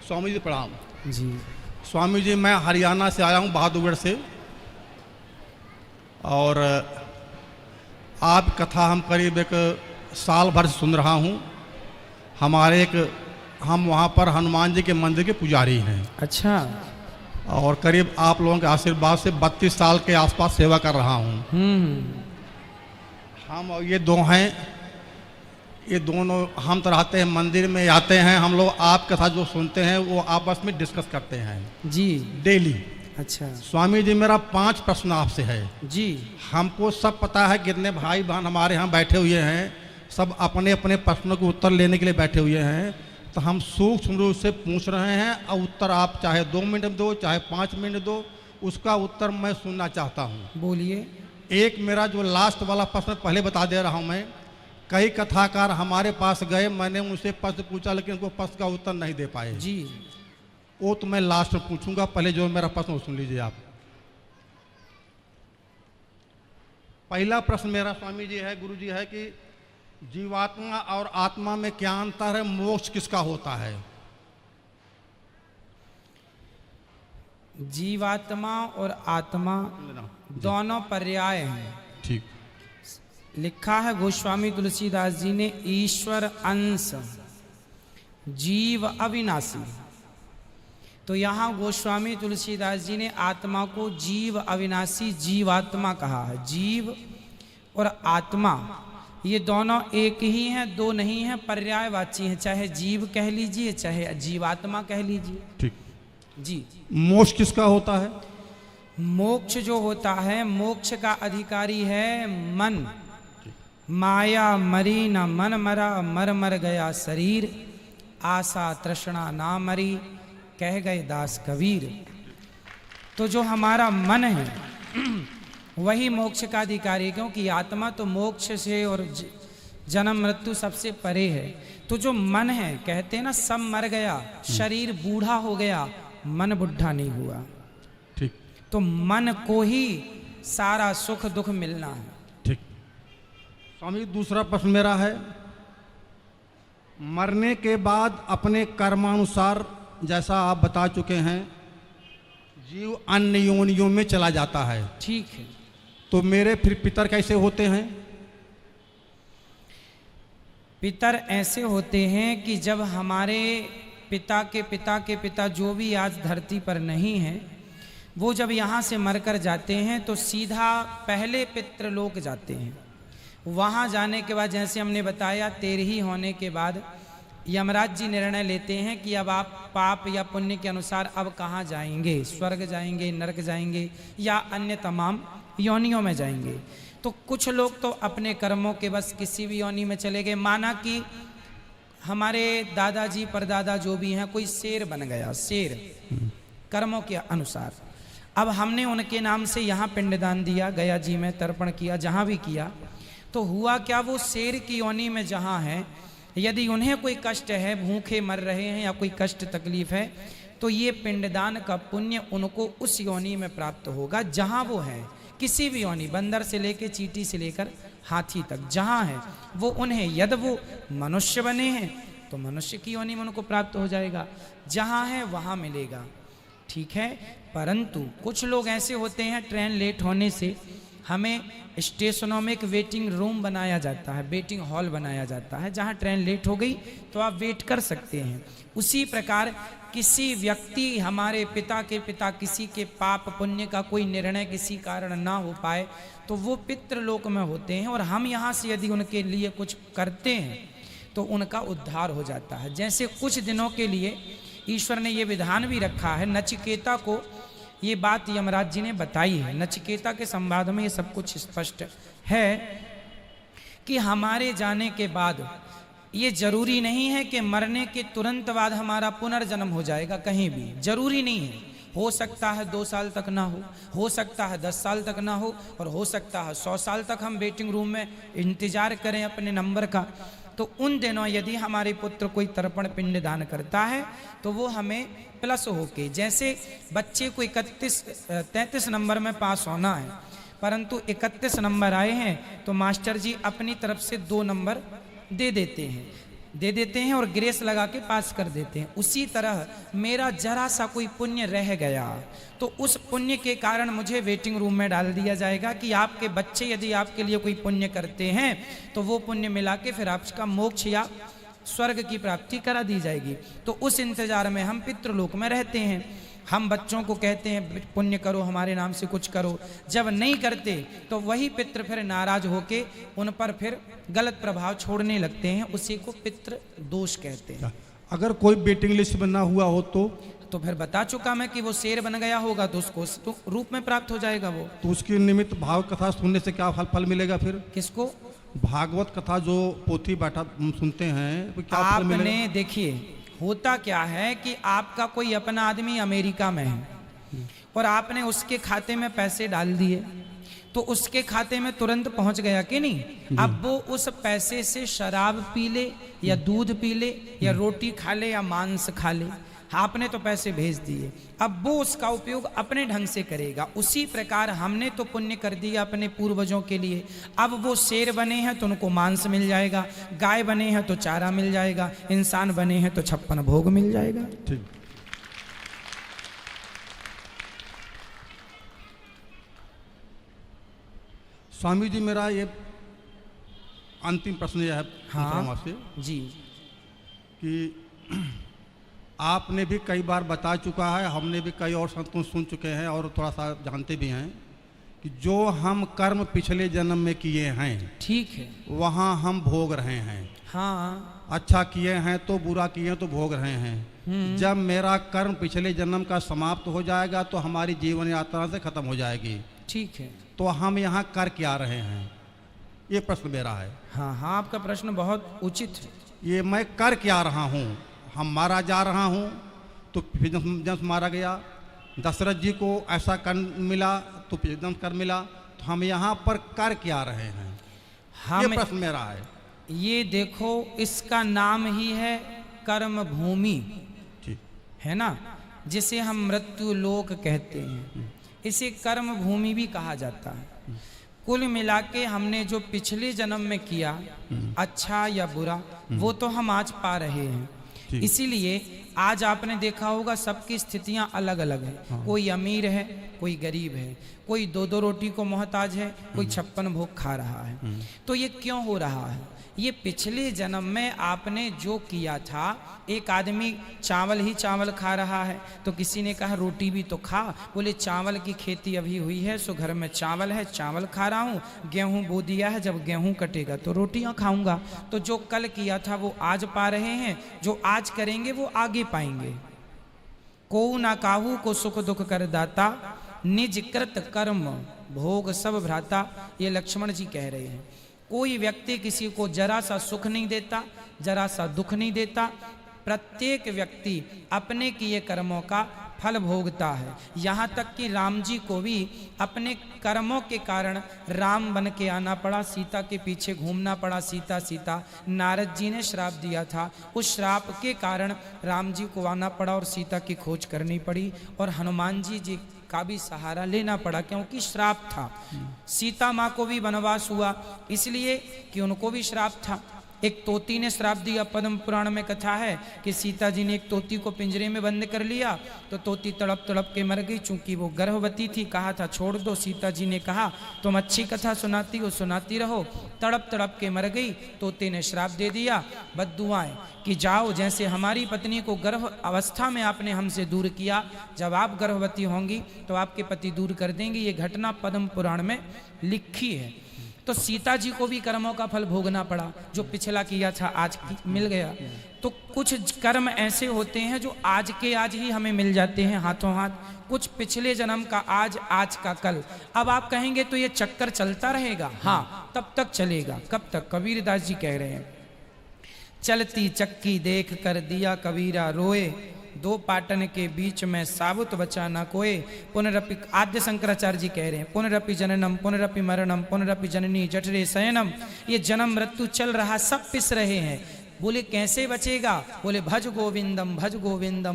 स्वामी जी प्रणाम। जी। स्वामी जी मैं हरियाणा से आया हूँ, बहादुरगढ़ से, और आप कथा हम करीब एक साल भर से सुन रहा हूँ। हम वहाँ पर हनुमान जी के मंदिर के पुजारी हैं। अच्छा। और करीब आप लोगों के आशीर्वाद से 32 साल के आसपास सेवा कर रहा हूँ। हम और ये दो हैं, ये दोनों हम तो रहते हैं मंदिर में, आते हैं हम लोग, आप कथा जो सुनते हैं वो आपस में डिस्कस करते हैं जी डेली। अच्छा स्वामी जी मेरा 5 प्रश्न आपसे है जी। हमको सब पता है, कितने भाई बहन हमारे यहाँ बैठे हुए हैं, सब अपने अपने प्रश्नों के उत्तर लेने के लिए बैठे हुए हैं, तो हम सूक्ष्म रूप से पूछ रहे हैं और उत्तर आप चाहे 2 मिनट दो चाहे 5 मिनट दो, उसका उत्तर मैं सुनना चाहता हूँ। बोलिए। एक मेरा जो लास्ट वाला प्रश्न पहले बता दे रहा हूँ मैं। कई कथाकार हमारे पास गए, मैंने उनसे प्रश्न पूछा लेकिन उनको प्रश्न का उत्तर नहीं दे पाए जी। वो तो मैं लास्ट में पूछूंगा, पहले जो मेरा प्रश्न वो सुन लीजिए आप। पहला प्रश्न मेरा स्वामी जी है, गुरु जी है कि जीवात्मा और आत्मा में क्या अंतर है, मोक्ष किसका होता है? जीवात्मा और आत्मा दोनों पर्याय हैं। ठीक। लिखा है गोस्वामी तुलसीदास जी ने, ईश्वर अंश जीव अविनाशी। तो यहाँ गोस्वामी तुलसीदास जी ने आत्मा को जीव अविनाशी जीवात्मा कहा है। जीव और आत्मा ये दोनों एक ही हैं, दो नहीं हैं, पर्यायवाची हैं। चाहे जीव कह लीजिए चाहे जीवात्मा कह लीजिए। ठीक जी। मोक्ष किसका होता है? मोक्ष जो होता है, मोक्ष का अधिकारी है मन। माया मरी न मन मरा, मर मर गया शरीर, आशा तृष्णा ना मरी, कह गए दास कबीर। तो जो हमारा मन है वही मोक्ष का अधिकारी है, क्योंकि आत्मा तो मोक्ष से और जन्म मृत्यु सबसे परे है। तो जो मन है, कहते हैं ना सब मर गया, शरीर बूढ़ा हो गया, मन बुढ़ा नहीं हुआ। ठीक। तो मन को ही सारा सुख दुख मिलना है। ठीक। स्वामी दूसरा प्रश्न मेरा है, मरने के बाद अपने कर्मानुसार, जैसा आप बता चुके हैं, जीव अन्य योनियों में चला जाता है। ठीक है। तो मेरे फिर पितर कैसे होते हैं? पितर ऐसे होते हैं कि जब हमारे पिता के पिता के पिता जो भी आज धरती पर नहीं हैं, वो जब यहाँ से मरकर जाते हैं तो सीधा पहले पितृलोक जाते हैं। वहाँ जाने के बाद, जैसे हमने बताया, 13 होने के बाद यमराज जी निर्णय लेते हैं कि अब आप पाप या पुण्य के अनुसार अब कहाँ जाएंगे, स्वर्ग जाएंगे, नरक जाएंगे या अन्य तमाम योनियों में जाएंगे। तो कुछ लोग तो अपने कर्मों के बस किसी भी योनि में चले गए। माना कि हमारे दादाजी परदादा जो भी हैं, कोई शेर बन गया, शेर कर्मों के अनुसार। अब हमने उनके नाम से यहाँ पिंडदान दिया, गया जी में तर्पण किया, जहाँ भी किया, तो हुआ क्या, वो शेर की योनि में जहाँ है, यदि उन्हें कोई कष्ट है, भूखे मर रहे हैं या कोई कष्ट तकलीफ है, तो ये पिंडदान का पुण्य उनको उस योनि में प्राप्त होगा जहाँ वो हैं। किसी भी योनि, बंदर से लेकर चींटी से लेकर हाथी तक जहाँ है वो उन्हें, यदि वो मनुष्य बने हैं तो मनुष्य की योनि में उनको प्राप्त हो जाएगा, जहाँ है वहाँ मिलेगा। ठीक है। परंतु कुछ लोग ऐसे होते हैं, ट्रेन लेट होने से हमें स्टेशनों में एक वेटिंग रूम बनाया जाता है, वेटिंग हॉल बनाया जाता है, जहाँ ट्रेन लेट हो गई तो आप वेट कर सकते हैं। उसी प्रकार किसी व्यक्ति, हमारे पिता के पिता, किसी के पाप पुण्य का कोई निर्णय किसी कारण ना हो पाए तो वो पितृलोक में होते हैं, और हम यहाँ से यदि उनके लिए कुछ करते हैं तो उनका उद्धार हो जाता है। जैसे कुछ दिनों के लिए ईश्वर ने ये विधान भी रखा है, नचिकेता को ये बात यमराज जी ने बताई है। नचिकेता के संवाद में ये सब कुछ स्पष्ट है कि हमारे जाने के बाद ये जरूरी नहीं है कि मरने के तुरंत बाद हमारा पुनर्जन्म हो जाएगा, कहीं भी जरूरी नहीं है। हो सकता है 2 साल तक ना हो सकता है 10 साल तक ना हो, और हो सकता है 100 साल तक हम वेटिंग रूम में इंतजार करें अपने नंबर का। तो उन दिनों यदि हमारे पुत्र कोई तर्पण पिंड दान करता है तो वो हमें प्लस होके, जैसे बच्चे को 33 नंबर में पास होना है, परंतु 31 नंबर आए हैं तो मास्टर जी अपनी तरफ से 2 नंबर दे देते हैं। दे देते हैं और ग्रेस लगा के पास कर देते हैं। उसी तरह मेरा जरा सा कोई पुण्य रह गया तो उस पुण्य के कारण मुझे वेटिंग रूम में डाल दिया जाएगा कि आपके बच्चे यदि आपके लिए कोई पुण्य करते हैं तो वो पुण्य मिला के फिर आपका मोक्ष या स्वर्ग की प्राप्ति करा दी जाएगी। तो उस इंतजार में हम पितृलोक में रहते हैं। हम बच्चों को कहते हैं पुण्य करो, हमारे नाम से कुछ करो। जब नहीं करते तो वही पितृ फिर नाराज होके उन पर फिर गलत प्रभाव छोड़ने लगते हैं। उसी को पितृ दोष कहते हैं। अगर कोई वेटिंग लिस्ट में ना हुआ हो तो फिर बता चुका मैं कि वो शेर बन गया होगा तो उसको तो रूप में प्राप्त हो जाएगा वो। तो उसके निमित्त भाव कथा सुनने से क्या फल मिलेगा फिर? किसको? भागवत कथा जो पोथी बैठा सुनते हैं तो क्या फल मिलेगा? आपने देखिए होता क्या है कि आपका कोई अपना आदमी अमेरिका में है और आपने उसके खाते में पैसे डाल दिए तो उसके खाते में तुरंत पहुंच गया कि नहीं। अब वो उस पैसे से शराब पी ले या दूध पी ले या रोटी खा ले या मांस खा ले, आपने तो पैसे भेज दिए, अब वो उसका उपयोग अपने ढंग से करेगा। उसी प्रकार हमने तो पुण्य कर दिया अपने पूर्वजों के लिए, अब वो शेर बने हैं तो उनको मांस मिल जाएगा, गाय बने हैं तो चारा मिल जाएगा, इंसान बने हैं तो 56 भोग मिल जाएगा। ठीक। स्वामी जी मेरा ये अंतिम प्रश्न यह है आपसे जी कि आपने भी कई बार बता चुका है, हमने भी कई और संतों सुन चुके हैं और थोड़ा सा जानते भी हैं कि जो हम कर्म पिछले जन्म में किए हैं, ठीक है, वहाँ हम भोग रहे हैं। हाँ, अच्छा किए हैं तो बुरा किए हैं तो भोग रहे हैं। जब मेरा कर्म पिछले जन्म का समाप्त हो जाएगा तो हमारी जीवन यात्रा से खत्म हो जाएगी, ठीक है, तो हम यहाँ कर क्या रहे हैं, ये प्रश्न मेरा है। हाँ हाँ, आपका प्रश्न बहुत उचित है। ये मैं कर क्या रहा हूँ? हम मारा जा रहा हूँ तो फिर जब मारा गया, दशरथ जी को ऐसा कर मिला तो फिर कर मिला, तो हम यहाँ पर कर क्या रहे हैं, ये प्रश्न मेरा है। ये देखो इसका नाम ही है कर्म भूमि, है ना, जिसे हम मृत्यु लोक कहते हैं, इसे कर्म भूमि भी कहा जाता है। कुल मिला के हमने जो पिछले जन्म में किया अच्छा या बुरा वो तो हम आज पा रहे हैं। इसीलिए आज आपने देखा होगा सबकी स्थितियां अलग अलग हैं। हाँ। कोई अमीर है, कोई गरीब है, कोई 2-2 रोटी को मोहताज है, कोई 56 भोग खा रहा है। तो ये क्यों हो रहा है? ये पिछले जन्म में आपने जो किया था, एक आदमी चावल ही चावल खा रहा है तो किसी ने कहा रोटी भी तो खा, बोले चावल की खेती अभी हुई है सो घर में चावल है, चावल खा रहा हूँ, गेहूं बो दिया है, जब गेहूं कटेगा तो रोटियां खाऊंगा। तो जो कल किया था वो आज पा रहे हैं, जो आज करेंगे वो आगे पाएंगे। को ना काहू को सुख दुख कर दाता, निज कृत कर्म भोग सब भ्राता, ये लक्ष्मण जी कह रहे हैं। कोई व्यक्ति किसी को जरा सा सुख नहीं देता, जरा सा दुख नहीं देता, प्रत्येक व्यक्ति अपने किए कर्मों का फल भोगता है। यहाँ तक कि राम जी को भी अपने कर्मों के कारण राम बन के आना पड़ा, सीता के पीछे घूमना पड़ा, सीता सीता। नारद जी ने श्राप दिया था, उस श्राप के कारण राम जी को आना पड़ा और सीता की खोज करनी पड़ी, और हनुमान जी का भी सहारा लेना पड़ा क्योंकि श्राप था। सीता माँ को भी वनवास हुआ इसलिए कि उनको भी श्राप था। एक तोती ने श्राप दिया, पद्म पुराण में कथा है कि सीता जी ने एक तोती को पिंजरे में बंद कर लिया तो तोती तड़प तड़प के मर गई, चूंकि वो गर्भवती थी। कहा था छोड़ दो, सीता जी ने कहा तुम अच्छी कथा सुनाती हो, सुनाती रहो। तड़प तड़प के मर गई। तोते ने श्राप दे दिया, बद्दुआएं कि जाओ, जैसे हमारी पत्नी को गर्भ अवस्था में आपने हमसे दूर किया, जब आप गर्भवती होंगी तो आपके पति दूर कर देंगे। ये घटना पद्म पुराण में लिखी है। तो सीता जी को भी कर्मों का फल भोगना पड़ा, जो पिछला किया था आज मिल गया। तो कुछ कर्म ऐसे होते हैं जो आज के आज ही हमें मिल जाते हैं हाथों हाथ, कुछ पिछले जन्म का आज, आज का कल। अब आप कहेंगे तो ये चक्कर चलता रहेगा? हाँ, तब तक चलेगा। कब तक? कबीरदास जी कह रहे हैं, चलती चक्की देख कर दिया कबीरा रोए, दो पाटन के बीच में साबुत बचा न कोय। पुनरपि, आद्य शंकराचार्य जी कह रहे हैं, पुनरपि जननम पुनरपि मरणम पुनरपि जननी जठरे शयनम। ये जन्म मृत्यु चल रहा, सब पिस रहे हैं। बोले कैसे बचेगा? बोले भज गोविंदम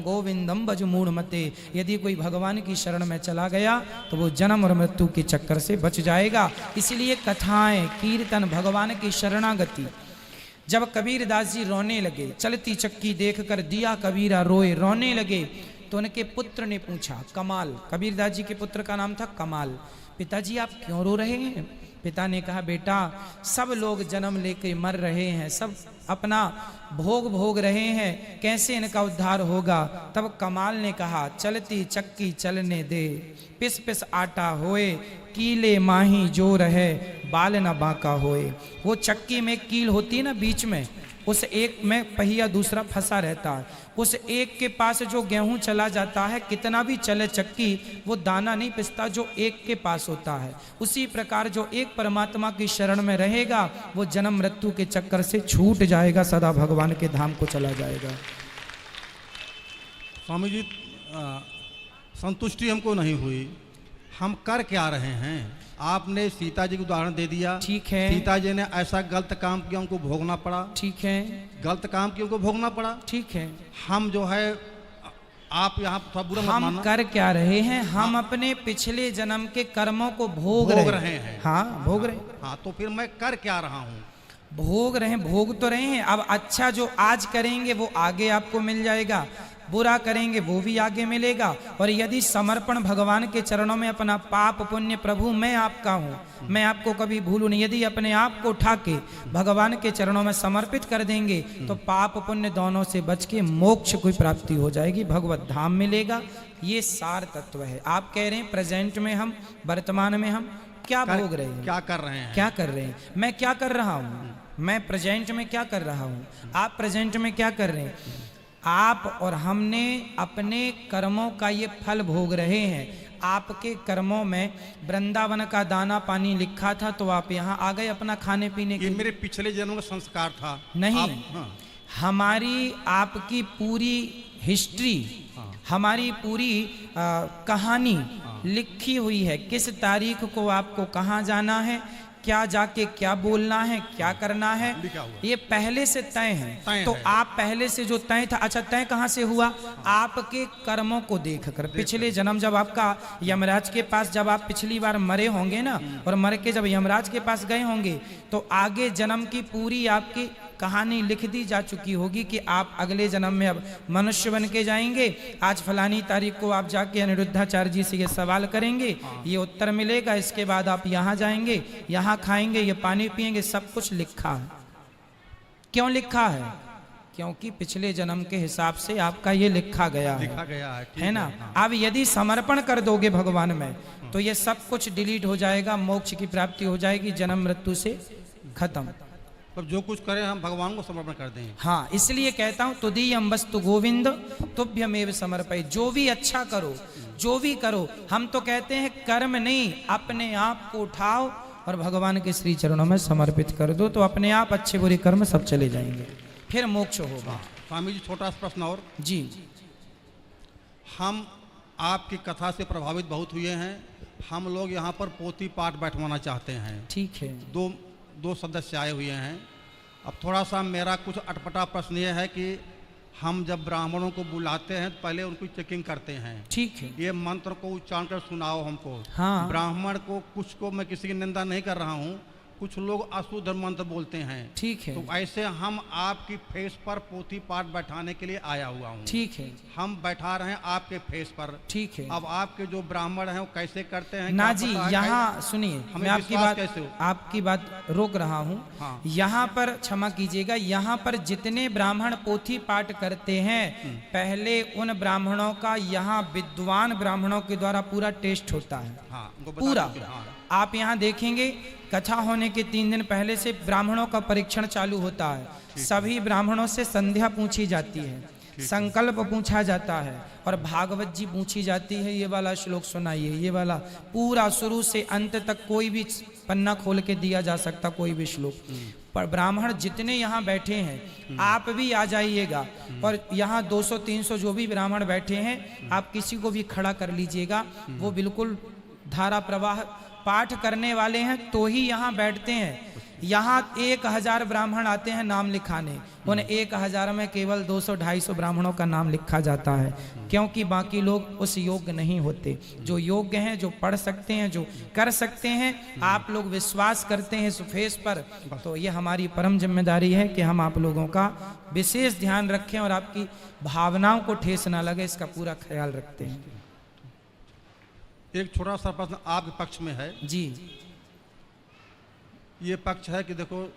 गोविंदम भज मूढ़ मते। यदि कोई भगवान की शरण में चला गया तो वो जन्म और मृत्यु के चक्कर से बच जाएगा। इसलिए कथाएं, कीर्तन, भगवान की शरणागति, जब कबीरदास जी रोने लगे, चलती चक्की देखकर दिया कबीरा रोए, रोने लगे, तो उनके पुत्र ने पूछा, कमाल, कबीरदास जी के पुत्र का नाम था कमाल, पिताजी आप क्यों रो रहे हैं? पिता ने कहा, बेटा सब लोग जन्म लेके मर रहे हैं, सब अपना भोग भोग रहे हैं, कैसे इनका उद्धार होगा? तब कमाल ने कहा, चलती चक्की चलने दे, पिस पिस आटा होए, कीले माही जो रहे, बाल न बांका होए। वो चक्की में कील होती है ना बीच में, उस एक में पहिया दूसरा फंसा रहता है, उस एक के पास जो गेहूं चला जाता है, कितना भी चले चक्की, वो दाना नहीं पिसता जो एक के पास होता है। उसी प्रकार जो एक परमात्मा की शरण में रहेगा, वो जन्म मृत्यु के चक्कर से छूट जाएगा, सदा भगवान के धाम को चला जाएगा। स्वामी जी, संतुष्टि हमको नहीं हुई, हम कर क्या रहे हैं? आपने सीता जी को उदाहरण दे दिया, ठीक है, सीता जी ने ऐसा गलत काम किया, उनको भोगना पड़ा, ठीक है, गलत काम किया, उनको भोगना पड़ा, ठीक है। हम जो है, आप यहाँ सब बुरा मत हम मानना, कर क्या रहे हैं? हम अपने पिछले जन्म के कर्मों को भोग रहे हैं। हाँ, भोग रहे। हाँ, तो फिर मैं कर क्या रहा हूँ? भोग रहे, भोग तो रहे हैं। अब अच्छा जो आज करेंगे वो आगे आपको मिल जाएगा, बुरा करेंगे वो भी आगे मिलेगा। और यदि समर्पण भगवान के चरणों में अपना पाप पुण्य, प्रभु मैं आपका हूँ, मैं आपको कभी भूलूं नहीं, यदि अपने आप को उठा के भगवान के चरणों में समर्पित कर देंगे, तो पाप पुण्य दोनों से बच के मोक्ष की प्राप्ति हो जाएगी, भगवत धाम मिलेगा। ये सार तत्व है। आप कह रहे हैं प्रेजेंट में हम, वर्तमान में हम क्या भोग रहे हैं, क्या कर रहे हैं, क्या कर रहे हैं? मैं क्या कर रहा हूँ? मैं प्रेजेंट में क्या कर रहा हूँ? आप प्रेजेंट में क्या कर रहे हैं? आप और हमने अपने कर्मों का ये फल भोग रहे हैं। आपके कर्मों में वृंदावन का दाना पानी लिखा था, तो आप यहाँ आ गए अपना खाने पीने के। ये मेरे पिछले जन्म का संस्कार था। नहीं, हाँ। हमारी आपकी पूरी हिस्ट्री, हाँ। हमारी पूरी कहानी लिखी हुई है, किस तारीख को आपको कहाँ जाना है, क्या जाके क्या बोलना है, क्या करना है, ये पहले से तय है। तो आप पहले से जो तय था, अच्छा तय कहाँ से हुआ? आपके कर्मों को देखकर। पिछले जन्म जब आपका यमराज के पास, जब आप पिछली बार मरे होंगे ना, और मर के जब यमराज के पास गए होंगे, तो आगे जन्म की पूरी आपकी कहानी लिख दी जा चुकी होगी कि आप अगले जन्म में अब मनुष्य बन के जाएंगे, आज फलानी तारीख को आप जाके अनिरुद्धाचार्य जी से ये सवाल करेंगे, ये उत्तर मिलेगा, इसके बाद आप यहाँ जाएंगे, यहाँ खाएंगे, ये पानी पिएंगे, सब कुछ लिखा है। क्यों लिखा है? क्योंकि पिछले जन्म के हिसाब से आपका ये लिखा गया है ना। अब यदि समर्पण कर दोगे भगवान में, तो ये सब कुछ डिलीट हो जाएगा, मोक्ष की प्राप्ति हो जाएगी, जन्म मृत्यु से खत्म। अब जो कुछ करें हम भगवान को समर्पण कर दें। हाँ, इसलिए कहता हूँ तुदीयम वस्तु गोविंद तुभ्यमेव समर्पय। जो भी अच्छा करो, जो भी करो, हम तो कहते हैं कर्म नहीं, अपने आप को उठाओ और भगवान के श्री चरणों में समर्पित कर दो, तो अपने आप अच्छे बुरे कर्म सब चले जाएंगे, फिर मोक्ष होगा। स्वामी जी, छोटा सा प्रश्न और जी। हम आपकी कथा से प्रभावित बहुत हुए हैं, हम लोग यहाँ पर पोथी पाठ बैठवाना चाहते हैं। ठीक है। दो सदस्य आए हुए हैं। अब थोड़ा सा मेरा कुछ अटपटा प्रश्न ये है कि हम जब ब्राह्मणों को बुलाते हैं तो पहले उनको चेकिंग करते हैं। ठीक है। ये मंत्र को उच्चारण कर सुनाओ हमको। हाँ। ब्राह्मण को, कुछ को, मैं किसी की निंदा नहीं कर रहा हूँ, कुछ लोग अशुद्ध मंत्र बोलते हैं। ठीक है। तो ऐसे हम आपकी फेस पर पोथी पाठ बैठाने के लिए आया हुआ हूँ। ठीक है। हम बैठा रहे हैं आपके फेस पर। ठीक है। अब आपके जो ब्राह्मण हैं वो कैसे करते हैं ना जी, यहाँ सुनिए, मैं आपकी बात रोक रहा हूँ। हाँ। यहाँ पर क्षमा कीजिएगा, यहाँ पर जितने ब्राह्मण पोथी पाठ करते हैं, पहले उन ब्राह्मणों का यहाँ विद्वान ब्राह्मणों के द्वारा पूरा टेस्ट होता है। हाँ, पूरा। आप यहाँ देखेंगे कथा होने के 3 दिन पहले से ब्राह्मणों का परीक्षण चालू होता है। सभी ब्राह्मणों से संध्या पूछी जाती है, संकल्प पूछा जाता है, और भागवत जी पूछी जाती है, ये वाला श्लोक सुनाइए, ये वाला पूरा शुरू से अंत तक कोई भी पन्ना खोल के दिया जा सकता, कोई भी श्लोक। पर ब्राह्मण जितने यहाँ बैठे हैं, आप भी आ जाइएगा, और यहाँ 200-300 जो भी ब्राह्मण बैठे हैं, आप किसी को भी खड़ा कर लीजिएगा, वो बिल्कुल धारा प्रवाह पाठ करने वाले हैं तो ही यहाँ बैठते हैं। यहाँ 1000 ब्राह्मण आते हैं नाम लिखाने, उन 1000 में केवल 200-250 ब्राह्मणों का नाम लिखा जाता है, क्योंकि बाकी लोग उस योग्य नहीं होते। जो योग्य हैं, जो पढ़ सकते हैं, जो कर सकते हैं, आप लोग विश्वास करते हैं इस फेस पर, तो ये हमारी परम जिम्मेदारी है कि हम आप लोगों का विशेष ध्यान रखें और आपकी भावनाओं को ठेस ना लगे, इसका पूरा ख्याल रखते हैं। एक छोटा सा प्रश्न आपके पक्ष में है जी। ये पक्ष है कि देखो,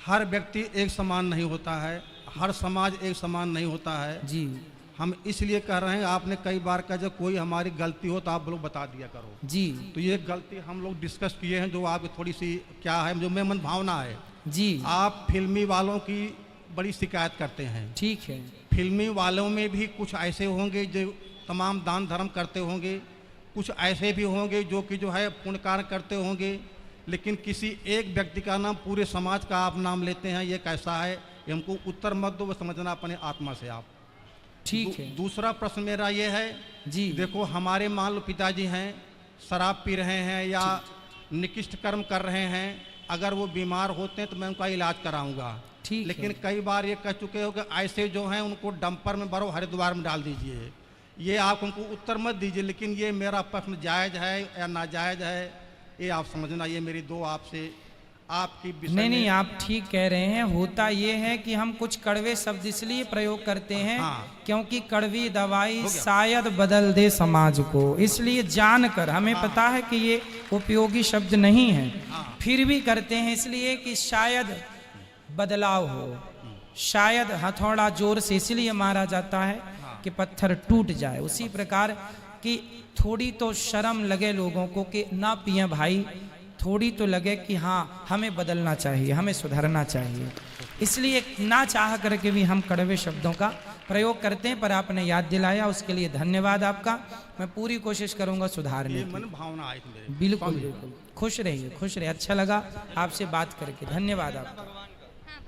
हर व्यक्ति एक समान नहीं होता है, हर समाज एक समान नहीं होता है जी। हम इसलिए कह रहे हैं, आपने कई बार कहा जब कोई हमारी गलती हो तो आप लोग बता दिया करो जी। तो ये गलती हम लोग डिस्कस किए हैं, जो आपकी थोड़ी सी क्या है, जो मेरे मन भावना है जी। आप फिल्मी वालों की बड़ी शिकायत करते हैं। ठीक है। फिल्मी वालों में भी कुछ ऐसे होंगे जो तमाम दान धर्म करते होंगे, कुछ ऐसे भी होंगे जो कि जो है पुण्य कार्य करते होंगे, लेकिन किसी एक व्यक्ति का नाम पूरे समाज का आप नाम लेते हैं, ये कैसा है? ये हमको उत्तर मत दो, वो समझना अपने आत्मा से आप। ठीक है। दूसरा प्रश्न मेरा ये है जी। देखो, हमारे मान लो पिताजी हैं, शराब पी रहे हैं या निकृष्ट कर्म कर रहे हैं, अगर वो बीमार होते हैं तो मैं उनका इलाज कराऊंगा, ठीक लेकिन है। कई बार ये कह चुके हो कि ऐसे जो हैं उनको डंपर में भरो, हरिद्वार में डाल दीजिए। ये आप उनको उत्तर मत दीजिए, लेकिन ये मेरा प्रश्न जायज़ है या नाजायज़ है, ये आप समझना। ये मेरी दो आपसे आपकी विषय नहीं में- नहीं, आप ठीक कह रहे हैं। होता ये है कि हम कुछ कड़वे शब्द इसलिए प्रयोग करते हैं क्योंकि कड़वी दवाई शायद बदल दे समाज को, इसलिए जानकर हमें पता है कि ये उपयोगी शब्द नहीं है, फिर भी करते हैं इसलिए कि शायद बदलाव हो, शायद हथौड़ा जोर से इसलिए मारा जाता है कि पत्थर टूट जाए। उसी प्रकार कि थोड़ी तो शर्म लगे लोगों को कि ना पिए भाई, थोड़ी तो लगे कि हाँ हमें बदलना चाहिए, हमें सुधरना चाहिए, इसलिए ना चाह करके भी हम कड़वे शब्दों का प्रयोग करते हैं। पर आपने याद दिलाया, उसके लिए धन्यवाद आपका। मैं पूरी कोशिश करूंगा सुधारने ये की। मन भावना आई थी मेरे। बिल्कुल बिल्कुल, खुश रहिए, खुश रहिए। अच्छा लगा आपसे बात करके, धन्यवाद आपका।